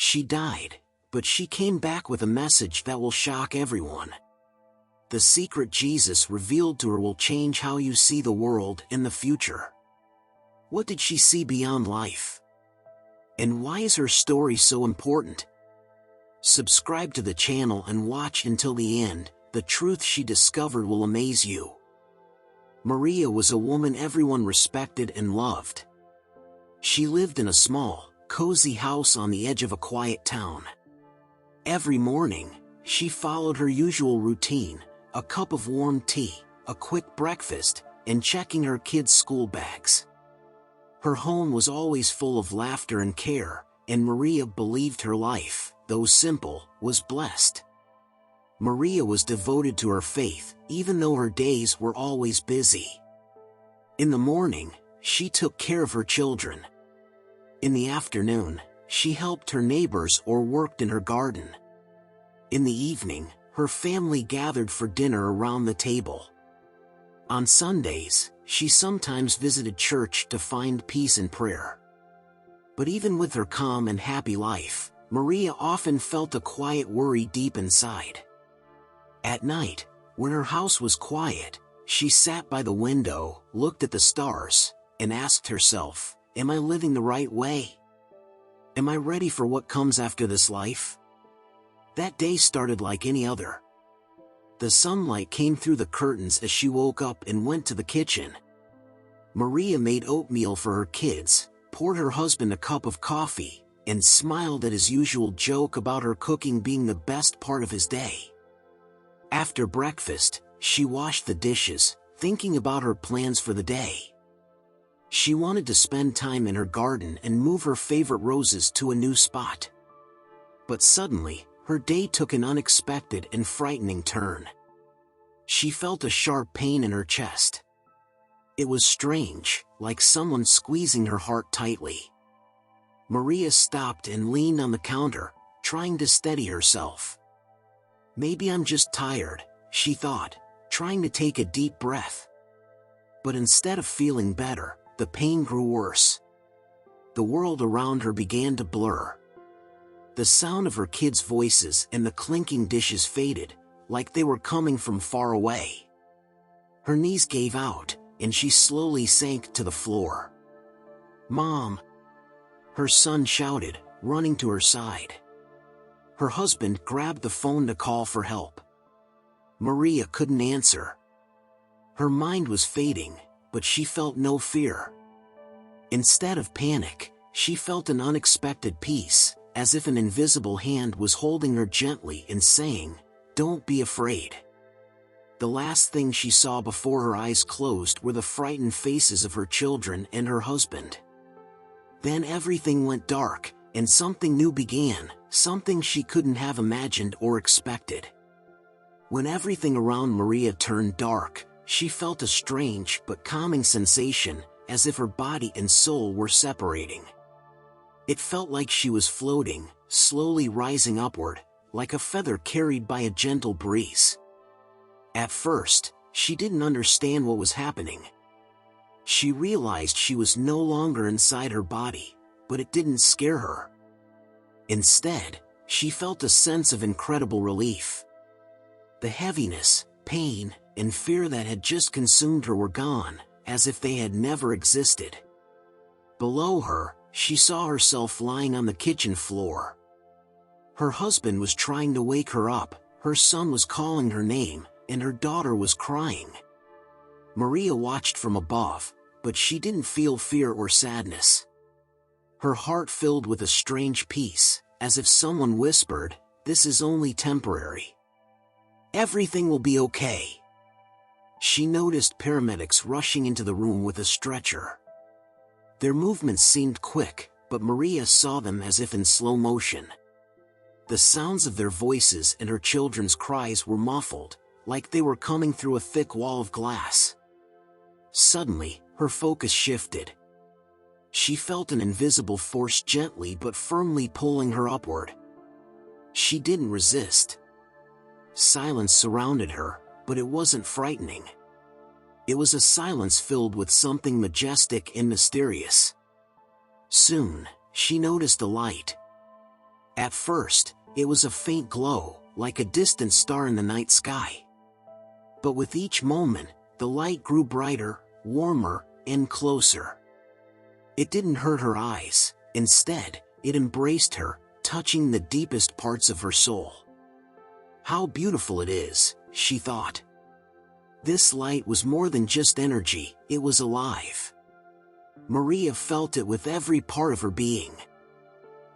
She died, but she came back with a message that will shock everyone. The secret Jesus revealed to her will change how you see the world in the future. What did she see beyond life? And why is her story so important? Subscribe to the channel and watch until the end. The truth she discovered will amaze you. Maria was a woman everyone respected and loved. She lived in a small, cozy house on the edge of a quiet town. Every morning, she followed her usual routine: a cup of warm tea, a quick breakfast, and checking her kids' school bags. Her home was always full of laughter and care, and Maria believed her life, though simple, was blessed. Maria was devoted to her faith, even though her days were always busy. In the morning, she took care of her children. In the afternoon, she helped her neighbors or worked in her garden. In the evening, her family gathered for dinner around the table. On Sundays, she sometimes visited church to find peace and prayer. But even with her calm and happy life, Maria often felt a quiet worry deep inside. At night, when her house was quiet, she sat by the window, looked at the stars, and asked herself, "Am I living the right way? Am I ready for what comes after this life?" That day started like any other. The sunlight came through the curtains as she woke up and went to the kitchen. Maria made oatmeal for her kids, poured her husband a cup of coffee, and smiled at his usual joke about her cooking being the best part of his day. After breakfast, she washed the dishes, thinking about her plans for the day. She wanted to spend time in her garden and move her favorite roses to a new spot. But suddenly, her day took an unexpected and frightening turn. She felt a sharp pain in her chest. It was strange, like someone squeezing her heart tightly. Maria stopped and leaned on the counter, trying to steady herself. "Maybe I'm just tired," she thought, trying to take a deep breath. But instead of feeling better, the pain grew worse. The world around her began to blur. The sound of her kids' voices and the clinking dishes faded, like they were coming from far away. Her knees gave out, and she slowly sank to the floor. "Mom!" her son shouted, running to her side. Her husband grabbed the phone to call for help. Maria couldn't answer. Her mind was fading, but she felt no fear. Instead of panic, she felt an unexpected peace, as if an invisible hand was holding her gently and saying, "Don't be afraid." The last thing she saw before her eyes closed were the frightened faces of her children and her husband. Then everything went dark, and something new began, something she couldn't have imagined or expected. When everything around Maria turned dark, she felt a strange but calming sensation, as if her body and soul were separating. It felt like she was floating, slowly rising upward, like a feather carried by a gentle breeze. At first, she didn't understand what was happening. She realized she was no longer inside her body, but it didn't scare her. Instead, she felt a sense of incredible relief. The heaviness, pain, and fear that had just consumed her were gone, as if they had never existed. Below her, she saw herself lying on the kitchen floor. Her husband was trying to wake her up, her son was calling her name, and her daughter was crying. Maria watched from above, but she didn't feel fear or sadness. Her heart filled with a strange peace, as if someone whispered, "This is only temporary. Everything will be okay." She noticed paramedics rushing into the room with a stretcher. Their movements seemed quick, but Maria saw them as if in slow motion. The sounds of their voices and her children's cries were muffled, like they were coming through a thick wall of glass. Suddenly, her focus shifted. She felt an invisible force gently but firmly pulling her upward. She didn't resist. Silence surrounded her, but it wasn't frightening. It was a silence filled with something majestic and mysterious. Soon, she noticed a light. At first, it was a faint glow, like a distant star in the night sky. But with each moment, the light grew brighter, warmer, and closer. It didn't hurt her eyes. Instead, it embraced her, touching the deepest parts of her soul. How beautiful it is, she thought. This light was more than just energy, it was alive. Maria felt it with every part of her being.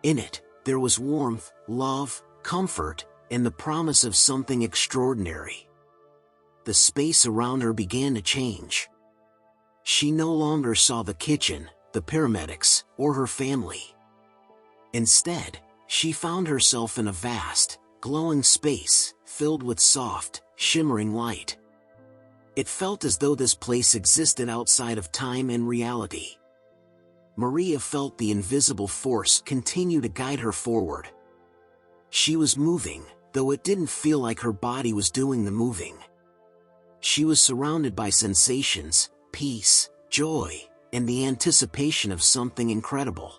In it, there was warmth, love, comfort, and the promise of something extraordinary. The space around her began to change. She no longer saw the kitchen, the paramedics, or her family. Instead, she found herself in a vast, glowing space, filled with soft, shimmering light. It felt as though this place existed outside of time and reality. Maria felt the invisible force continue to guide her forward. She was moving, though it didn't feel like her body was doing the moving. She was surrounded by sensations, peace, joy, and the anticipation of something incredible.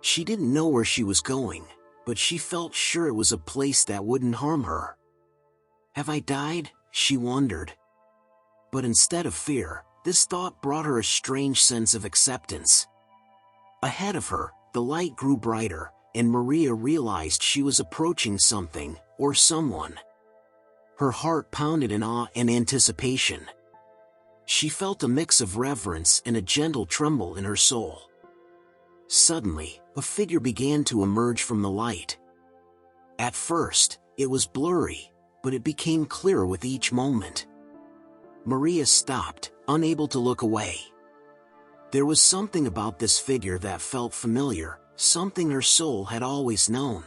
She didn't know where she was going, but she felt sure it was a place that wouldn't harm her. Have I died? She wondered. But instead of fear, this thought brought her a strange sense of acceptance. Ahead of her, the light grew brighter, and Maria realized she was approaching something, or someone. Her heart pounded in awe and anticipation. She felt a mix of reverence and a gentle tremble in her soul. Suddenly, a figure began to emerge from the light. At first, it was blurry, but it became clearer with each moment. Maria stopped, unable to look away. There was something about this figure that felt familiar, something her soul had always known.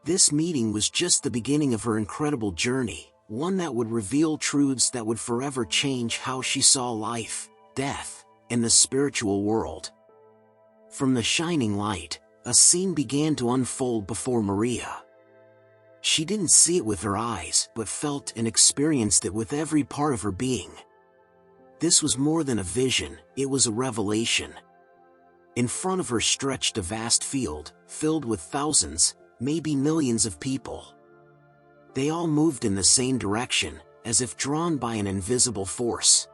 This meeting was just the beginning of her incredible journey, one that would reveal truths that would forever change how she saw life, death, and the spiritual world. From the shining light, a scene began to unfold before Maria. She didn't see it with her eyes, but felt and experienced it with every part of her being. This was more than a vision, it was a revelation. In front of her stretched a vast field, filled with thousands, maybe millions of people. They all moved in the same direction, as if drawn by an invisible force.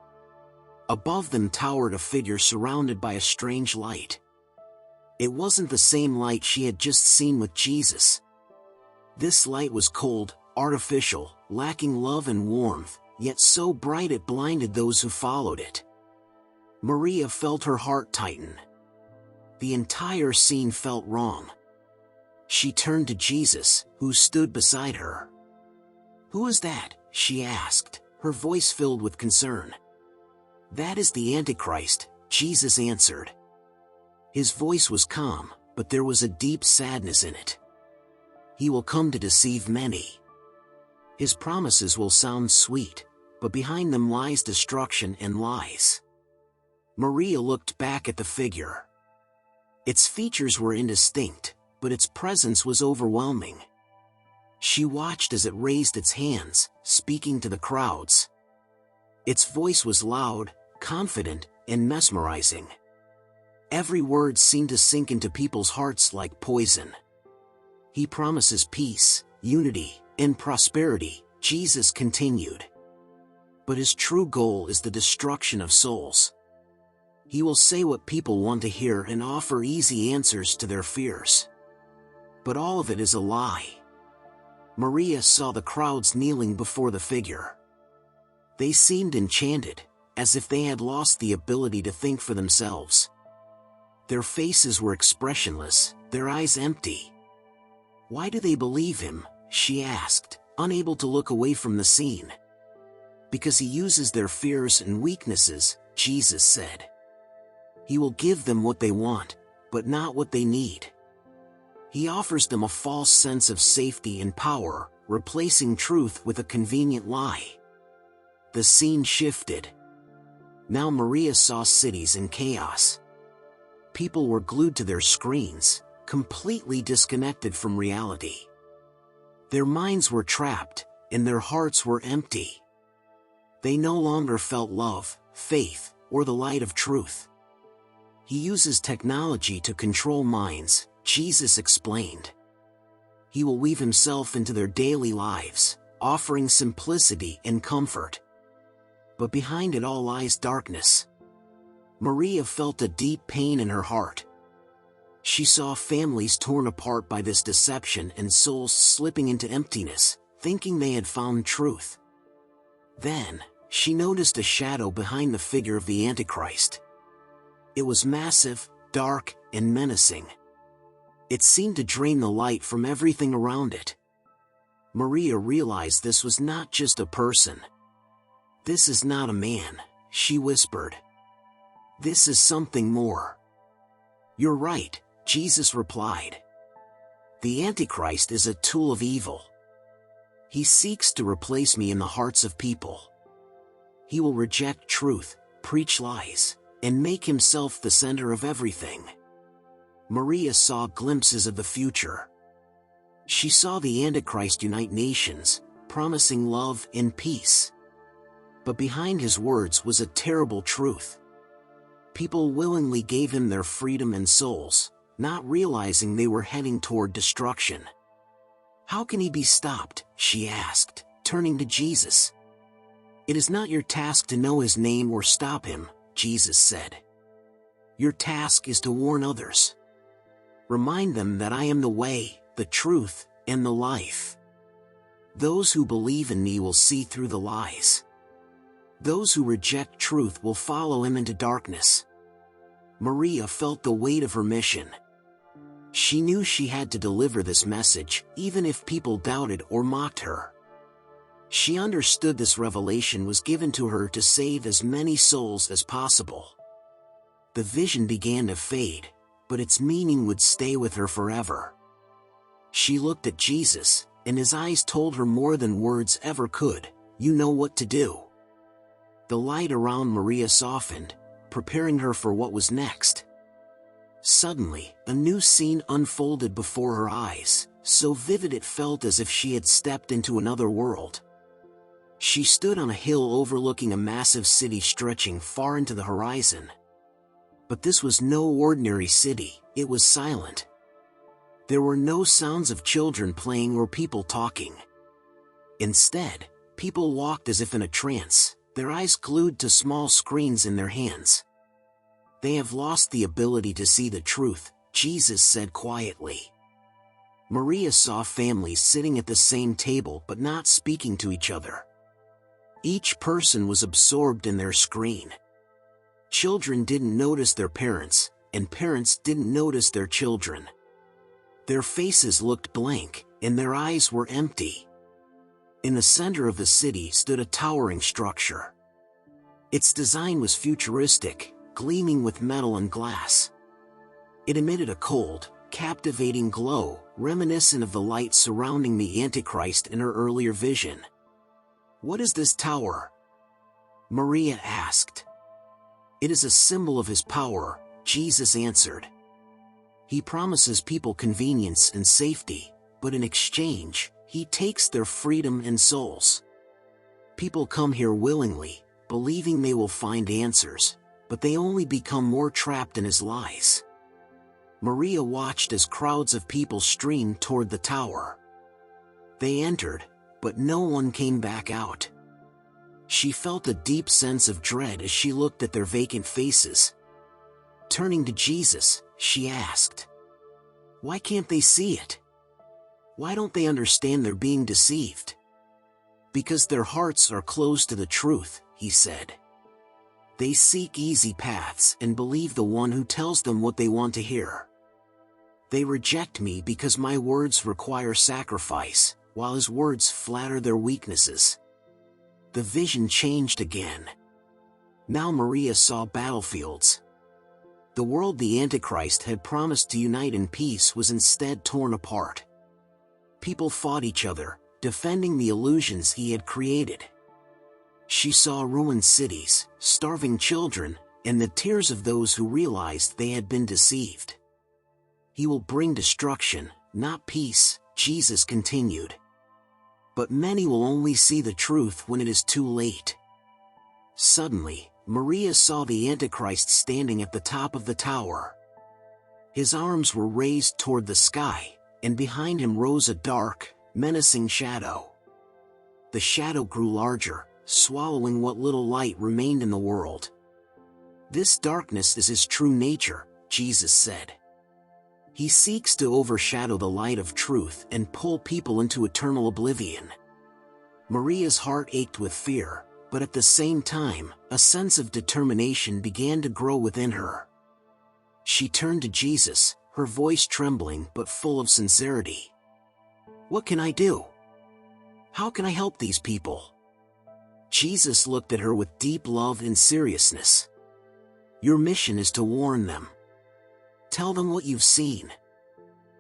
Above them towered a figure surrounded by a strange light. It wasn't the same light she had just seen with Jesus. This light was cold, artificial, lacking love and warmth, yet so bright it blinded those who followed it. Maria felt her heart tighten. The entire scene felt wrong. She turned to Jesus, who stood beside her. "Who is that?" she asked, her voice filled with concern. "That is the Antichrist," Jesus answered. His voice was calm, but there was a deep sadness in it. He will come to deceive many. His promises will sound sweet, but behind them lies destruction and lies. Maria looked back at the figure. Its features were indistinct, but its presence was overwhelming. She watched as it raised its hands, speaking to the crowds. Its voice was loud, confident, and mesmerizing. Every word seemed to sink into people's hearts like poison. He promises peace, unity, and prosperity, Jesus continued. But his true goal is the destruction of souls. He will say what people want to hear and offer easy answers to their fears. But all of it is a lie. Maria saw the crowds kneeling before the figure. They seemed enchanted, as if they had lost the ability to think for themselves. Their faces were expressionless, their eyes empty. "Why do they believe him?" she asked, unable to look away from the scene. "Because he uses their fears and weaknesses," Jesus said. "He will give them what they want, but not what they need. He offers them a false sense of safety and power, replacing truth with a convenient lie." The scene shifted. Now Maria saw cities in chaos. People were glued to their screens, completely disconnected from reality. Their minds were trapped, and their hearts were empty. They no longer felt love, faith, or the light of truth. He uses technology to control minds, Jesus explained. He will weave himself into their daily lives, offering simplicity and comfort. But behind it all lies darkness. Maria felt a deep pain in her heart. She saw families torn apart by this deception and souls slipping into emptiness, thinking they had found truth. Then, she noticed a shadow behind the figure of the Antichrist. It was massive, dark, and menacing. It seemed to drain the light from everything around it. Maria realized this was not just a person. "This is not a man," she whispered. "This is something more." "You're right," Jesus replied. "The Antichrist is a tool of evil. He seeks to replace me in the hearts of people. He will reject truth, preach lies, and make himself the center of everything." Maria saw glimpses of the future. She saw the Antichrist unite nations, promising love and peace. But behind his words was a terrible truth. People willingly gave him their freedom and souls, not realizing they were heading toward destruction. "How can he be stopped?" she asked, turning to Jesus. "It is not your task to know his name or stop him," Jesus said. "Your task is to warn others. Remind them that I am the way, the truth, and the life. Those who believe in me will see through the lies. Those who reject truth will follow him into darkness." Maria felt the weight of her mission. She knew she had to deliver this message, even if people doubted or mocked her. She understood this revelation was given to her to save as many souls as possible. The vision began to fade, but its meaning would stay with her forever. She looked at Jesus, and his eyes told her more than words ever could. "You know what to do." The light around Maria softened, preparing her for what was next. Suddenly, a new scene unfolded before her eyes, so vivid it felt as if she had stepped into another world. She stood on a hill overlooking a massive city stretching far into the horizon. But this was no ordinary city, it was silent. There were no sounds of children playing or people talking. Instead, people walked as if in a trance, their eyes glued to small screens in their hands. "They have lost the ability to see the truth," Jesus said quietly. Maria saw families sitting at the same table but not speaking to each other. Each person was absorbed in their screen. Children didn't notice their parents, and parents didn't notice their children. Their faces looked blank, and their eyes were empty. In the center of the city stood a towering structure. Its design was futuristic, gleaming with metal and glass. It emitted a cold, captivating glow, reminiscent of the light surrounding the Antichrist in her earlier vision. "What is this tower?" Maria asked. "It is a symbol of his power," Jesus answered. "He promises people convenience and safety, but in exchange, he takes their freedom and souls. People come here willingly, believing they will find answers, but they only become more trapped in his lies." Maria watched as crowds of people streamed toward the tower. They entered, but no one came back out. She felt a deep sense of dread as she looked at their vacant faces. Turning to Jesus, she asked, "Why can't they see it? Why don't they understand they're being deceived?" "Because their hearts are closed to the truth," he said. "They seek easy paths and believe the one who tells them what they want to hear. They reject me because my words require sacrifice, while his words flatter their weaknesses." The vision changed again. Now Maria saw battlefields. The world the Antichrist had promised to unite in peace was instead torn apart. People fought each other, defending the illusions he had created. She saw ruined cities, starving children, and the tears of those who realized they had been deceived. "He will bring destruction, not peace," Jesus continued. "But many will only see the truth when it is too late." Suddenly, Maria saw the Antichrist standing at the top of the tower. His arms were raised toward the sky, and behind him rose a dark, menacing shadow. The shadow grew larger, swallowing what little light remained in the world. "This darkness is his true nature," Jesus said. "He seeks to overshadow the light of truth and pull people into eternal oblivion." Maria's heart ached with fear, but at the same time, a sense of determination began to grow within her. She turned to Jesus, her voice trembling but full of sincerity. "What can I do? How can I help these people?" Jesus looked at her with deep love and seriousness. "Your mission is to warn them. Tell them what you've seen.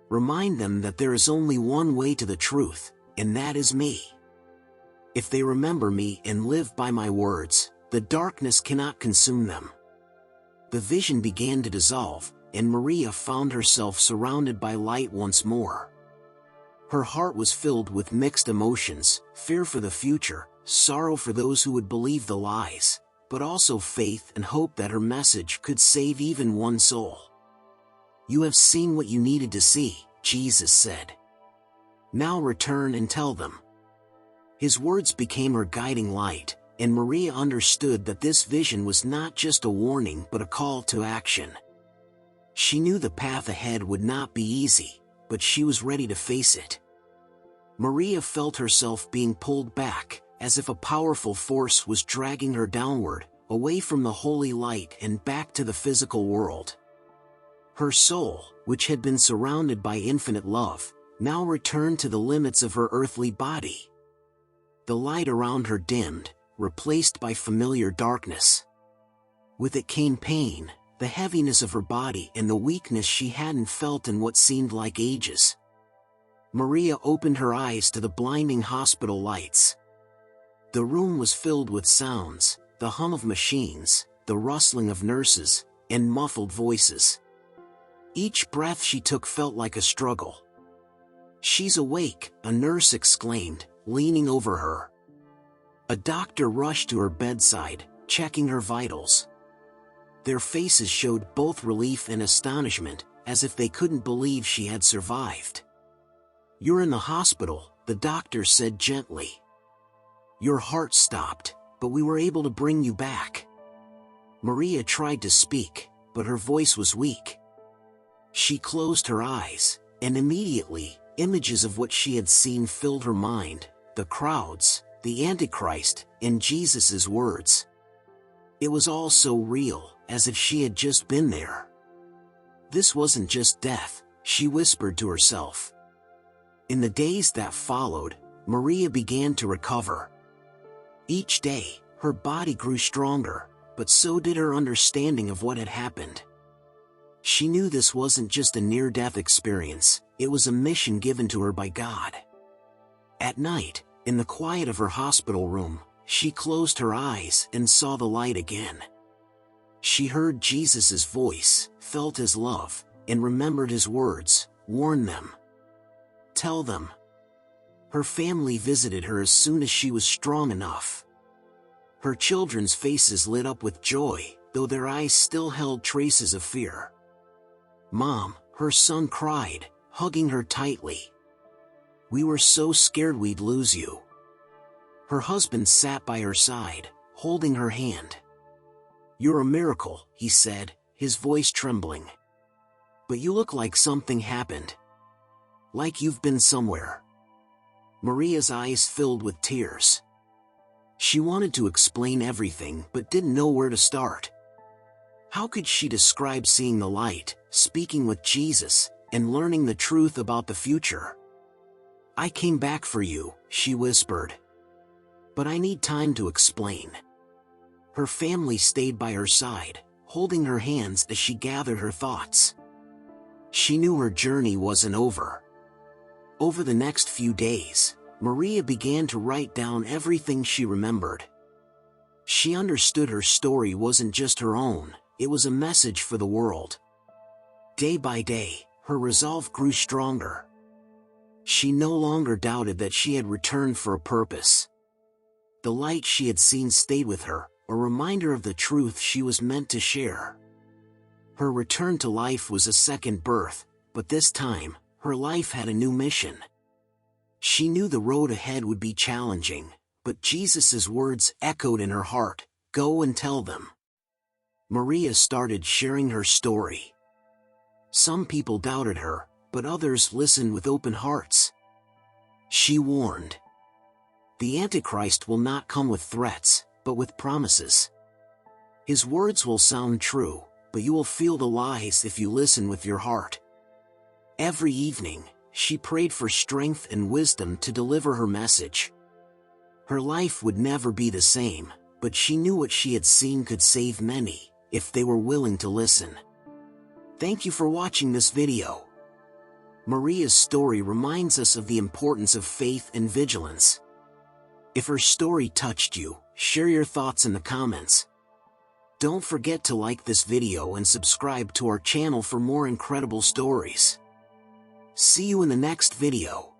Remind them that there is only one way to the truth, and that is me. If they remember me and live by my words, the darkness cannot consume them." The vision began to dissolve, and Maria found herself surrounded by light once more. Her heart was filled with mixed emotions: fear for the future, sorrow for those who would believe the lies, but also faith and hope that her message could save even one soul. "You have seen what you needed to see," Jesus said. "Now return and tell them." His words became her guiding light, and Maria understood that this vision was not just a warning but a call to action. She knew the path ahead would not be easy, but she was ready to face it. Maria felt herself being pulled back, as if a powerful force was dragging her downward, away from the holy light and back to the physical world. Her soul, which had been surrounded by infinite love, now returned to the limits of her earthly body. The light around her dimmed, replaced by familiar darkness. With it came pain, the heaviness of her body and the weakness she hadn't felt in what seemed like ages. Maria opened her eyes to the blinding hospital lights. The room was filled with sounds, the hum of machines, the rustling of nurses, and muffled voices. Each breath she took felt like a struggle. "She's awake," a nurse exclaimed, leaning over her. A doctor rushed to her bedside, checking her vitals. Their faces showed both relief and astonishment, as if they couldn't believe she had survived. "You're in the hospital," the doctor said gently. "Your heart stopped, but we were able to bring you back." Maria tried to speak, but her voice was weak. She closed her eyes, and immediately, images of what she had seen filled her mind: the crowds, the Antichrist, and Jesus' words. It was all so real, as if she had just been there. This wasn't just death, she whispered to herself. In the days that followed, Maria began to recover. Each day, her body grew stronger, but so did her understanding of what had happened. She knew this wasn't just a near-death experience, it was a mission given to her by God. At night, in the quiet of her hospital room, she closed her eyes and saw the light again. She heard Jesus' voice, felt his love, and remembered his words: "Warn them. Tell them." Her family visited her as soon as she was strong enough. Her children's faces lit up with joy, though their eyes still held traces of fear. "Mom," her son cried, hugging her tightly. "We were so scared we'd lose you." Her husband sat by her side, holding her hand. "You're a miracle," he said, his voice trembling. "But you look like something happened. Like you've been somewhere." Maria's eyes filled with tears. She wanted to explain everything but didn't know where to start. How could she describe seeing the light, speaking with Jesus, and learning the truth about the future? "I came back for you," she whispered. "But I need time to explain." Her family stayed by her side, holding her hands as she gathered her thoughts. She knew her journey wasn't over. Over the next few days, Maria began to write down everything she remembered. She understood her story wasn't just her own, it was a message for the world. Day by day, her resolve grew stronger. She no longer doubted that she had returned for a purpose. The light she had seen stayed with her, a reminder of the truth she was meant to share. Her return to life was a second birth, but this time, her life had a new mission. She knew the road ahead would be challenging, but Jesus' words echoed in her heart, "Go and tell them." Maria started sharing her story. Some people doubted her, but others listened with open hearts. She warned, "The Antichrist will not come with threats, but with promises. His words will sound true, but you will feel the lies if you listen with your heart." Every evening, she prayed for strength and wisdom to deliver her message. Her life would never be the same, but she knew what she had seen could save many, if they were willing to listen. Thank you for watching this video. Maria's story reminds us of the importance of faith and vigilance. If her story touched you, share your thoughts in the comments. Don't forget to like this video and subscribe to our channel for more incredible stories. See you in the next video.